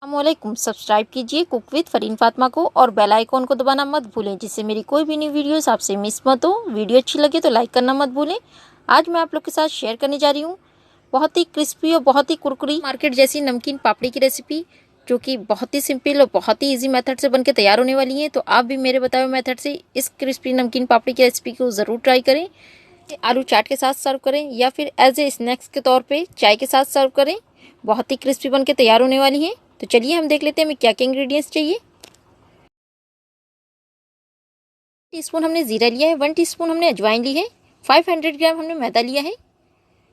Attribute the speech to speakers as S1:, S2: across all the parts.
S1: अस्सलामुअलैकुम। सब्सक्राइब कीजिए cook with Fareen Fatima को और बेल आइकॉन को दबाना मत भूलें, जिससे मेरी कोई भी न्यू वीडियोस आपसे मिस मत हो। वीडियो अच्छी लगे तो लाइक करना मत भूलें। आज मैं आप लोग के साथ शेयर करने जा रही हूँ बहुत ही क्रिस्पी और बहुत ही कुरकुरी मार्केट जैसी नमकीन पापड़ी की रेसिपी, जो कि बहुत ही सिंपल और बहुत ही ईजी मेथड से बनकर तैयार होने वाली है। तो आप भी मेरे बताए हुए मेथड से इस क्रिस्पी नमकीन पापड़ी की रेसिपी को ज़रूर ट्राई करें। आलू चाट के साथ सर्व करें या फिर एज ए स्नैक्स के तौर पे चाय के साथ सर्व करें। बहुत ही क्रिस्पी बन के तैयार होने वाली है। तो चलिए हम देख लेते हैं हमें क्या क्या इंग्रेडिएंट्स चाहिए। टीस्पून हमने जीरा लिया है, 1 टीस्पून हमने अजवाइन ली है, 500 ग्राम हमने मैदा लिया है,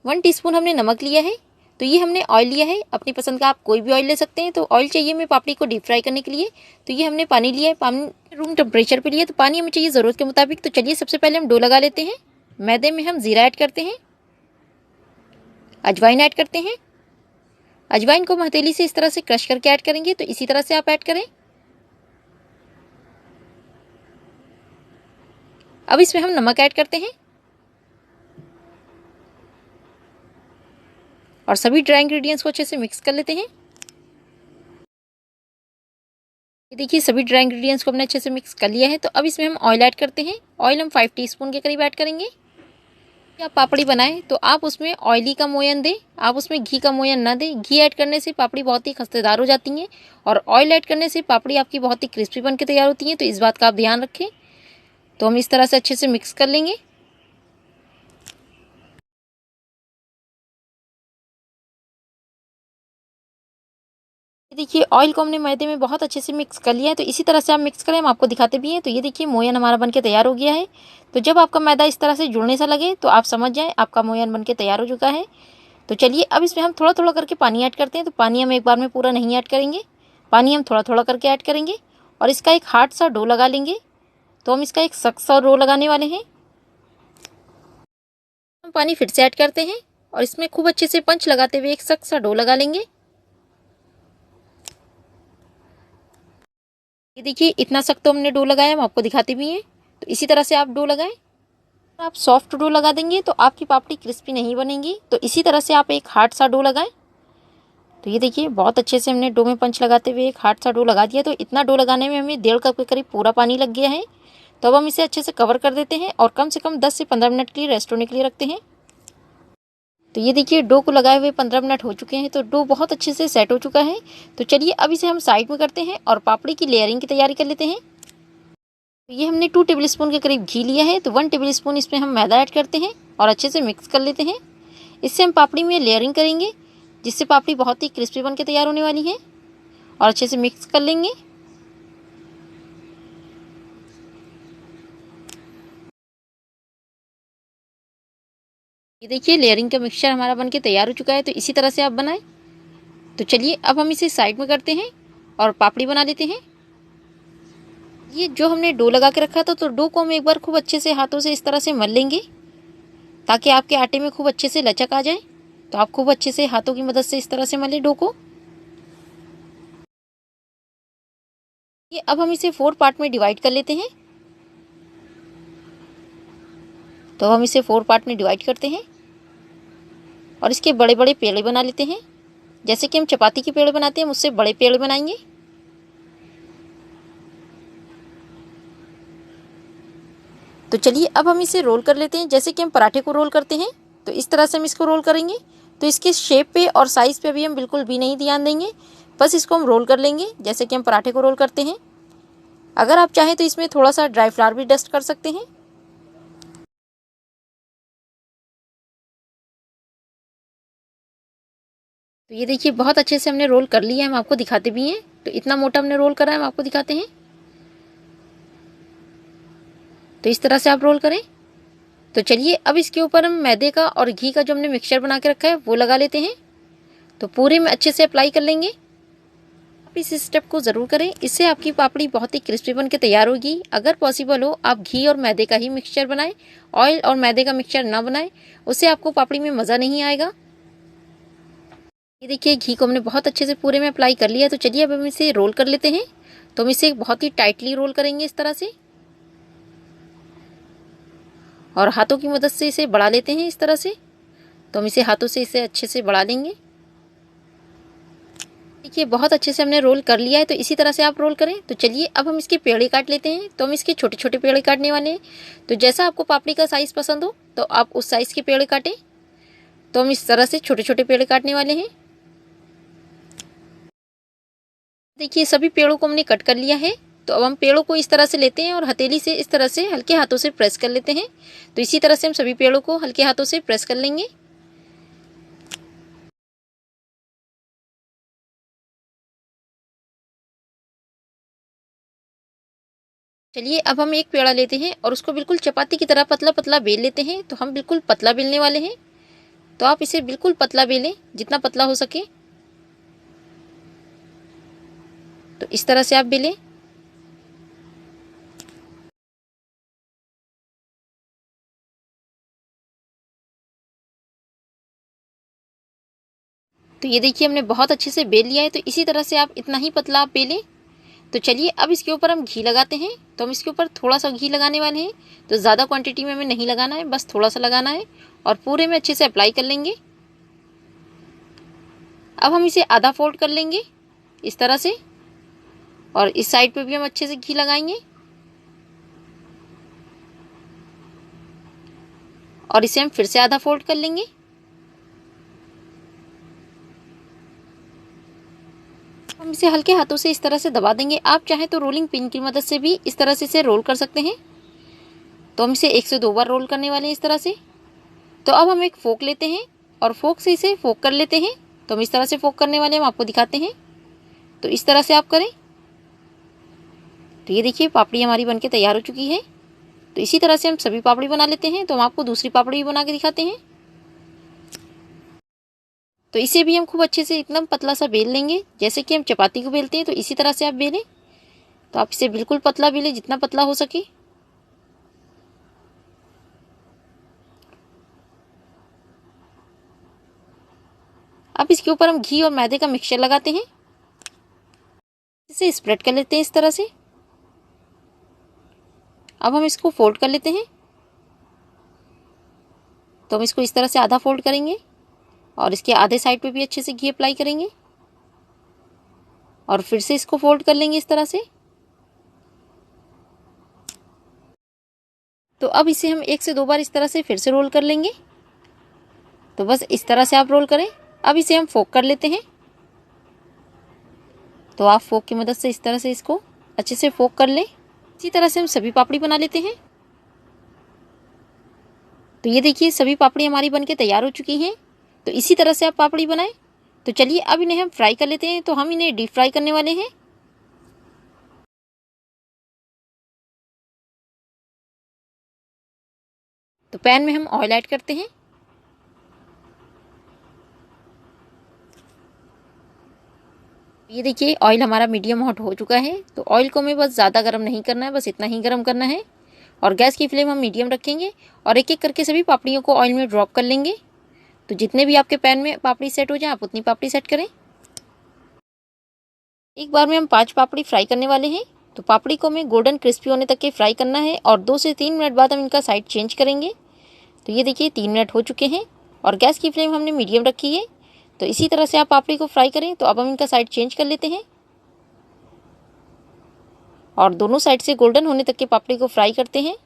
S1: 1 टीस्पून हमने नमक लिया है। तो ये हमने ऑयल लिया है, अपनी पसंद का आप कोई भी ऑयल ले सकते हैं। तो ऑयल चाहिए हमें पापड़ी को डीप फ्राई करने के लिए। तो ये हमने पानी लिया है, पानी रूम टेम्परेचर पे लिया। तो पानी हमें चाहिए ज़रूरत के मुताबिक। तो चलिए सबसे पहले हम डो लगा लेते हैं। मैदे में हम जीरा ऐड करते हैं, अजवाइन ऐड करते हैं। अजवाइन को हम हथेली से इस तरह से क्रश करके ऐड करेंगे। तो इसी तरह से आप ऐड करें। अब इसमें हम नमक ऐड करते हैं और सभी ड्राई इंग्रेडिएंट्स को अच्छे से मिक्स कर लेते हैं। ये देखिए सभी ड्राई इंग्रेडिएंट्स को हमने अच्छे से मिक्स कर लिया है। तो अब इसमें हम ऑयल ऐड करते हैं। ऑयल हम 5 टीस्पून के करीब ऐड करेंगे। आप पापड़ी बनाएं तो आप उसमें ऑयली का मोयन दें, आप उसमें घी का मोयन ना दें। घी ऐड करने से पापड़ी बहुत ही खस्तेदार हो जाती है और ऑयल ऐड करने से पापड़ी आपकी बहुत ही क्रिस्पी बन के तैयार होती है। तो इस बात का आप ध्यान रखें। तो हम इस तरह से अच्छे से मिक्स कर लेंगे। देखिए ऑयल को हमने मैदे में बहुत अच्छे से मिक्स कर लिया है। तो इसी तरह से आप मिक्स करें, हम आपको दिखाते भी हैं। तो ये देखिए मोयन हमारा बनके तैयार हो गया है। तो जब आपका मैदा इस तरह से जुड़ने सा लगे तो आप समझ जाएं आपका मोयन बनके तैयार हो चुका है। तो चलिए अब इसमें हम थोड़ा थोड़ा करके पानी ऐड करते हैं। तो पानी हम एक बार में पूरा नहीं ऐड करेंगे, पानी हम थोड़ा थोड़ा करके ऐड करेंगे और इसका एक हार्ड सा डो लगा लेंगे। तो हम इसका एक सख्त सा डो लगाने वाले हैं। हम पानी फिर से ऐड करते हैं और इसमें खूब अच्छे से पंच लगाते हुए एक सख्त सा डो लगा लेंगे। ये देखिए इतना सख्त तो हमने डो लगाया, हम आपको दिखाते भी हैं। तो इसी तरह से आप डो लगाएं। आप सॉफ्ट डो लगा देंगे तो आपकी पापड़ी क्रिस्पी नहीं बनेगी। तो इसी तरह से आप एक हार्ड सा डो लगाएं। तो ये देखिए बहुत अच्छे से हमने डो में पंच लगाते हुए एक हार्ड सा डो लगा दिया। तो इतना डो लगाने में हमें 1.5 कप के करीब पूरा पानी लग गया है। तो अब हम इसे अच्छे से कवर कर देते हैं और कम से कम 10 से 15 मिनट के लिए रेस्ट होने के लिए रखते हैं। तो ये देखिए डो को लगाए हुए 15 मिनट हो चुके हैं। तो डो बहुत अच्छे से सेट हो चुका है। तो चलिए अब इसे हम साइड में करते हैं और पापड़ी की लेयरिंग की तैयारी कर लेते हैं। तो ये हमने 2 टेबल स्पून के करीब घी लिया है। तो 1 टेबल स्पून इसमें हम मैदा ऐड करते हैं और अच्छे से मिक्स कर लेते हैं। इससे हम पापड़ी में लेयरिंग करेंगे, जिससे पापड़ी बहुत ही क्रिस्पी बन के तैयार होने वाली है। और अच्छे से मिक्स कर लेंगे। ये देखिए लेयरिंग का मिक्सचर हमारा बन के तैयार हो चुका है। तो इसी तरह से आप बनाएं। तो चलिए अब हम इसे साइड में करते हैं और पापड़ी बना लेते हैं। ये जो हमने डो लगा के रखा था, तो डो को हम एक बार खूब अच्छे से हाथों से इस तरह से मल लेंगे, ताकि आपके आटे में खूब अच्छे से लचक आ जाए। तो आप खूब अच्छे से हाथों की मदद से इस तरह से मलें डो को। ये अब हम इसे 4 पार्ट में डिवाइड कर लेते हैं। तो हम इसे 4 पार्ट में डिवाइड करते हैं और इसके बड़े बड़े पेड़े बना लेते हैं। जैसे कि हम चपाती के पेड़े बनाते हैं, हम उससे बड़े पेड़े बनाएंगे। तो चलिए अब हम इसे रोल कर लेते हैं, जैसे कि हम पराठे को रोल करते हैं। तो इस तरह से हम इसको रोल करेंगे। तो इसके शेप पे और साइज़ पे भी हम बिल्कुल भी नहीं ध्यान देंगे, बस इसको हम रोल कर लेंगे जैसे कि हम पराठे को रोल करते हैं। अगर आप चाहें तो इसमें थोड़ा सा ड्राई फ्लावर भी डस्ट कर सकते हैं। तो ये देखिए बहुत अच्छे से हमने रोल कर लिया है, हम आपको दिखाते भी हैं। तो इतना मोटा हमने रोल करा है, हम आपको दिखाते हैं। तो इस तरह से आप रोल करें। तो चलिए अब इसके ऊपर हम मैदे का और घी का जो हमने मिक्सचर बना के रखा है वो लगा लेते हैं। तो पूरे में अच्छे से अप्लाई कर लेंगे। आप इस स्टेप को ज़रूर करें, इससे आपकी पापड़ी बहुत ही क्रिस्पी बन के तैयार होगी। अगर पॉसिबल हो आप घी और मैदे का ही मिक्सचर बनाएं, ऑयल और मैदे का मिक्सचर ना बनाएं, उससे आपको पापड़ी में मज़ा नहीं आएगा। ये देखिए घी को हमने बहुत अच्छे से पूरे में अप्लाई कर लिया। तो चलिए अब हम इसे रोल कर लेते हैं। तो हम इसे बहुत ही टाइटली रोल करेंगे इस तरह से, और हाथों की मदद से इसे बढ़ा लेते हैं इस तरह से। तो हम इसे हाथों से इसे अच्छे से बढ़ा लेंगे। देखिए बहुत अच्छे से हमने रोल कर लिया है, तो इसी तरह से आप रोल करें। तो चलिए अब हम इसके पेड़े काट लेते हैं। तो हम इसके छोटे छोटे पेड़े काटने वाले हैं। तो जैसा आपको पापड़ी का साइज़ पसंद हो तो आप उस साइज़ के पेड़े काटें। तो हम इस तरह से छोटे छोटे पेड़े काटने वाले हैं। देखिए सभी पेड़ों को हमने कट कर लिया है। तो अब हम पेड़ों को इस तरह से लेते हैं और हथेली से इस तरह से हल्के हाथों से प्रेस कर लेते हैं। तो इसी तरह से हम सभी पेड़ों को हल्के हाथों से प्रेस कर लेंगे। चलिए अब हम एक पेड़ा लेते हैं और उसको बिल्कुल चपाती की तरह पतला पतला बेल लेते हैं। तो हम बिल्कुल पतला बेलने वाले हैं। तो आप इसे बिल्कुल पतला बेलें, जितना पतला हो सके। तो इस तरह से आप बेलें। तो ये देखिए हमने बहुत अच्छे से बेल लिया है। तो इसी तरह से आप इतना ही पतला आप बेलें। तो चलिए अब इसके ऊपर हम घी लगाते हैं। तो हम इसके ऊपर थोड़ा सा घी लगाने वाले हैं। तो ज़्यादा क्वांटिटी में हमें नहीं लगाना है, बस थोड़ा सा लगाना है और पूरे में अच्छे से अप्लाई कर लेंगे। अब हम इसे आधा फोल्ड कर लेंगे इस तरह से, और इस साइड पे भी हम अच्छे से घी लगाएंगे और इसे हम फिर से आधा फोल्ड कर लेंगे। हम इसे हल्के हाथों से इस तरह से दबा देंगे। आप चाहें तो रोलिंग पिन की मदद से भी इस तरह से इसे रोल कर सकते हैं। तो हम इसे 1 से 2 बार रोल करने वाले हैं इस तरह से। तो अब हम एक फोक लेते हैं और फोक से इसे फोक कर लेते हैं। तो हम इस तरह से फोक करने वाले हम आपको दिखाते हैं। तो इस तरह से आप करें। तो ये देखिए पापड़ी हमारी बनके तैयार हो चुकी है। तो इसी तरह से हम सभी पापड़ी बना लेते हैं। तो हम आपको दूसरी पापड़ी भी बना के दिखाते हैं। तो इसे भी हम खूब अच्छे से एकदम पतला सा बेल लेंगे, जैसे कि हम चपाती को बेलते हैं। तो इसी तरह से आप बेलें। तो आप इसे बिल्कुल पतला बेलें, जितना पतला हो सके। अब इसके ऊपर हम घी और मैदे का मिक्सचर लगाते हैं। इसे स्प्रेड कर लेते हैं इस तरह से। अब हम इसको फोल्ड कर लेते हैं। तो हम इसको इस तरह से आधा फोल्ड करेंगे और इसके आधे साइड पे भी अच्छे से घी अप्लाई करेंगे और फिर से इसको फोल्ड कर लेंगे इस तरह से। तो अब इसे हम 1 से 2 बार इस तरह से फिर से रोल कर लेंगे। तो बस इस तरह से आप रोल करें। अब इसे हम फोक कर लेते हैं। तो आप फोक की मदद से इस तरह से इसको अच्छे से फोक कर लें। इसी तरह से हम सभी पापड़ी बना लेते हैं। तो ये देखिए सभी पापड़ी हमारी बनके तैयार हो चुकी हैं। तो इसी तरह से आप पापड़ी बनाएं। तो चलिए अब इन्हें हम फ्राई कर लेते हैं। तो हम इन्हें डीप फ्राई करने वाले हैं। तो पैन में हम ऑयल ऐड करते हैं। ये देखिए ऑयल हमारा मीडियम हॉट हो चुका है। तो ऑयल को हमें बस ज़्यादा गर्म नहीं करना है, बस इतना ही गर्म करना है। और गैस की फ्लेम हम मीडियम रखेंगे और एक एक करके सभी पापड़ियों को ऑयल में ड्रॉप कर लेंगे। तो जितने भी आपके पैन में पापड़ी सेट हो जाए आप उतनी पापड़ी सेट करें। एक बार में हम 5 पापड़ी फ्राई करने वाले हैं। तो पापड़ी को हमें गोल्डन क्रिस्पी होने तक के फ्राई करना है और 2 से 3 मिनट बाद हम इनका साइड चेंज करेंगे। तो ये देखिए 3 मिनट हो चुके हैं और गैस की फ्लेम हमने मीडियम रखी है। तो इसी तरह से आप पापड़ी को फ्राई करें। तो अब हम इनका साइड चेंज कर लेते हैं और दोनों साइड से गोल्डन होने तक के पापड़ी को फ्राई करते हैं।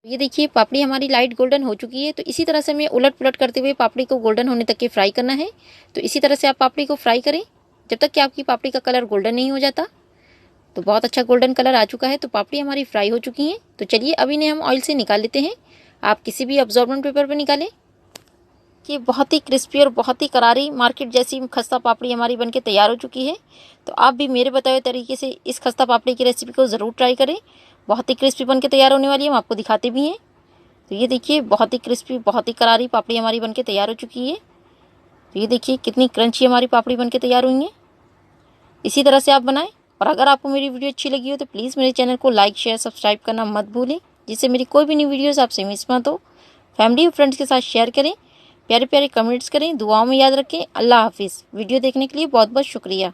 S1: ये देखिए पापड़ी हमारी लाइट गोल्डन हो चुकी है। तो इसी तरह से हमें उलट पुलट करते हुए पापड़ी को गोल्डन होने तक के फ्राई करना है। तो इसी तरह से आप पापड़ी को फ्राई करें जब तक कि आपकी पापड़ी का कलर गोल्डन नहीं हो जाता। तो बहुत अच्छा गोल्डन कलर आ चुका है। तो पापड़ी हमारी फ्राई हो चुकी हैं। तो चलिए अब इन्हें हम ऑयल से निकाल लेते हैं। आप किसी भी अब्जॉर्बेंट पेपर पर निकालें। कि बहुत ही क्रिस्पी और बहुत ही करारी मार्केट जैसी खस्ता पापड़ी हमारी बनके तैयार हो चुकी है। तो आप भी मेरे बताए हुए तरीके से इस खस्ता पापड़ी की रेसिपी को ज़रूर ट्राई करें। बहुत ही क्रिस्पी बनके तैयार होने वाली है, हम आपको दिखाते भी हैं। तो ये देखिए बहुत ही क्रिस्पी बहुत ही करारी पापड़ी हमारी बनके तैयार हो चुकी है। तो ये देखिए कितनी क्रंची हमारी पापड़ी बनके तैयार हुई है। इसी तरह से आप बनाएं। और अगर आपको मेरी वीडियो अच्छी लगी हो तो प्लीज़ मेरे चैनल को लाइक शेयर सब्सक्राइब करना मत भूलें, जिससे मेरी कोई भी नई वीडियोज़ आपसे मिस मत हो। फैमिली और फ्रेंड्स के साथ शेयर करें, प्यारे प्यारे कमेंट्स करें, दुआओं में याद रखें। अल्लाह हाफिज़। वीडियो देखने के लिए बहुत बहुत शुक्रिया।